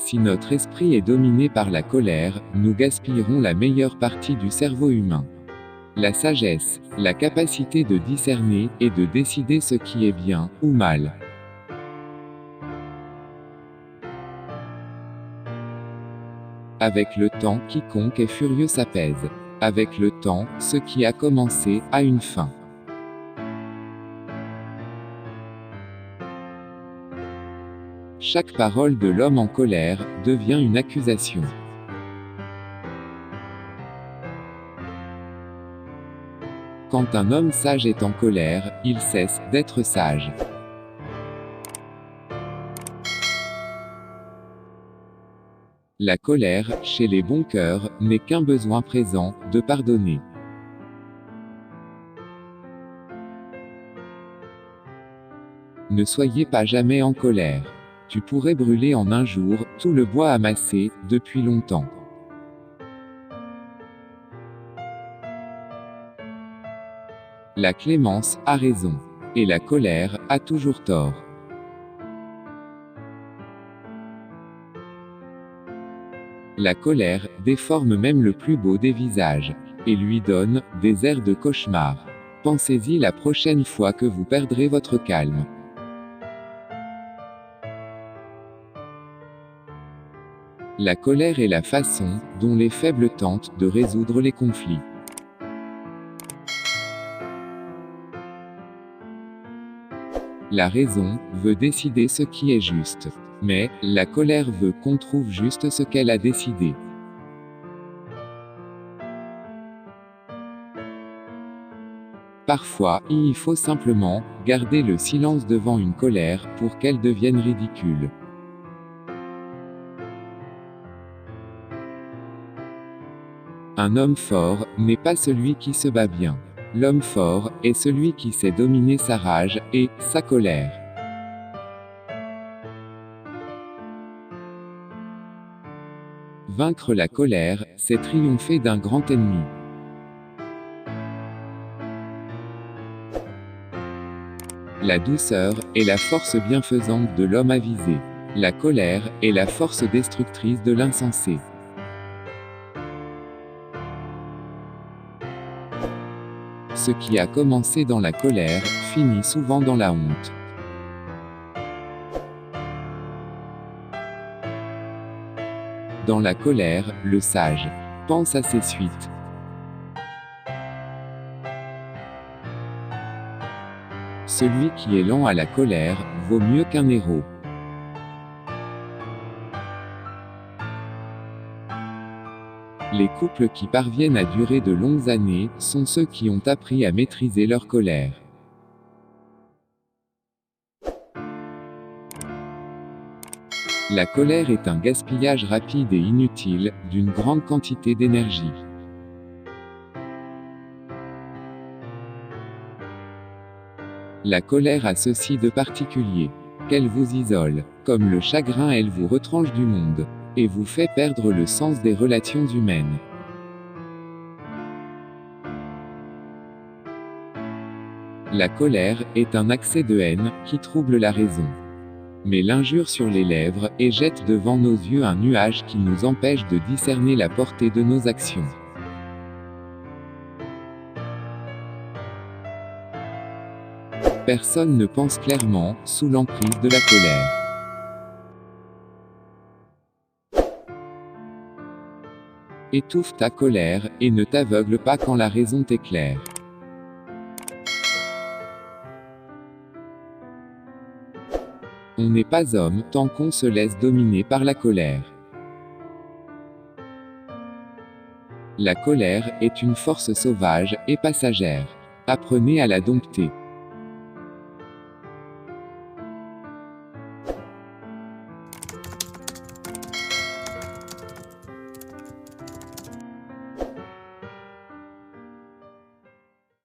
Si notre esprit est dominé par la colère, nous gaspillerons la meilleure partie du cerveau humain. La sagesse, la capacité de discerner et de décider ce qui est bien ou mal. Avec le temps, quiconque est furieux s'apaise. Avec le temps, ce qui a commencé a une fin. Chaque parole de l'homme en colère devient une accusation. Quand un homme sage est en colère, il cesse d'être sage. La colère, chez les bons cœurs, n'est qu'un besoin présent, de pardonner. Ne soyez pas jamais en colère. Tu pourrais brûler en un jour tout le bois amassé depuis longtemps. La clémence a raison. Et la colère a toujours tort. La colère déforme même le plus beau des visages, et lui donne des airs de cauchemar. Pensez-y la prochaine fois que vous perdrez votre calme. La colère est la façon dont les faibles tentent de résoudre les conflits. La raison veut décider ce qui est juste. Mais la colère veut qu'on trouve juste ce qu'elle a décidé. Parfois, il faut simplement garder le silence devant une colère pour qu'elle devienne ridicule. Un homme fort n'est pas celui qui se bat bien. L'homme fort est celui qui sait dominer sa rage et sa colère. Vaincre la colère, c'est triompher d'un grand ennemi. La douceur est la force bienfaisante de l'homme avisé. La colère est la force destructrice de l'insensé. Ce qui a commencé dans la colère, finit souvent dans la honte. Dans la colère, le sage pense à ses suites. Celui qui est lent à la colère vaut mieux qu'un héros. Les couples qui parviennent à durer de longues années sont ceux qui ont appris à maîtriser leur colère. La colère est un gaspillage rapide et inutile d'une grande quantité d'énergie. La colère a ceci de particulier qu'elle vous isole. Comme le chagrin, elle vous retranche du monde et vous fait perdre le sens des relations humaines. La colère est un accès de haine qui trouble la raison. Met l'injure sur les lèvres et jette devant nos yeux un nuage qui nous empêche de discerner la portée de nos actions. Personne ne pense clairement sous l'emprise de la colère. Étouffe ta colère, et ne t'aveugle pas quand la raison t'éclaire. On n'est pas homme tant qu'on se laisse dominer par la colère. La colère est une force sauvage et passagère. Apprenez à la dompter.